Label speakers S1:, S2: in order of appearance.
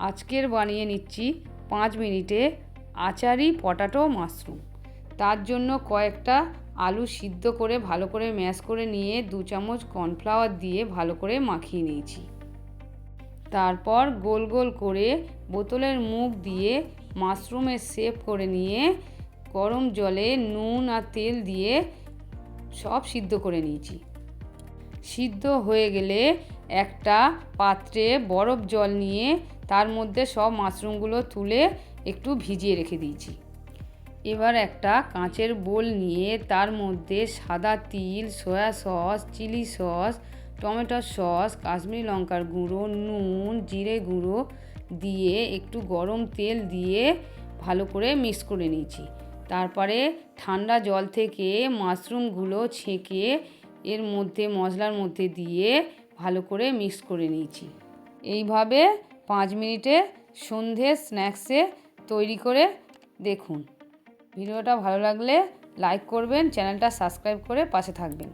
S1: আজকের বানিয়ে নিচ্ছি 5 মিনিটে আচারি পটাটো মাশরুম। তার জন্য কয়েকটা আলু সিদ্ধ করে ভালো করে ম্যাশ করে নিয়ে 2 চামচ কর্নফ্লাওয়ার দিয়ে ভালো করে মাখিয়ে নিয়েছি। তারপর গোল গোল করে বোতলের মুখ দিয়ে মাশরুমের শেপ করে নিয়ে গরম জলে নুন আর তেল দিয়ে সব সিদ্ধ করে নিয়েছি। সিদ্ধ হয়ে গেলে একটা পাত্রে বরফ জল নিয়ে তার মধ্যে সব মাশরুমগুলো তুলে একটু ভিজিয়ে রেখে দিয়েছি। এবার একটা কাঁচের বোল নিয়ে তার মধ্যে সাদা তিল, soya sauce, chilli sauce, tomato sauce, Kashmiri লঙ্কার গুঁড়ো, নুন, জিরে গুঁড়ো দিয়ে একটু গরম তেল দিয়ে ভালো করে মিক্স করে নিয়েছি। তারপরে ঠান্ডা জল থেকে মাশরুমগুলো ছেঁকে এর মধ্যে মশলার মধ্যে দিয়ে ভালো করে মিক্স করে নিয়েছি। এইভাবে 5 মিনিটে সন্ধ্যে স্ন্যাক্সে তৈরি করে দেখুন। ভিডিওটা ভালো লাগলে লাইক করবেন, চ্যানেলটা সাবস্ক্রাইব করে পাশে থাকবেন।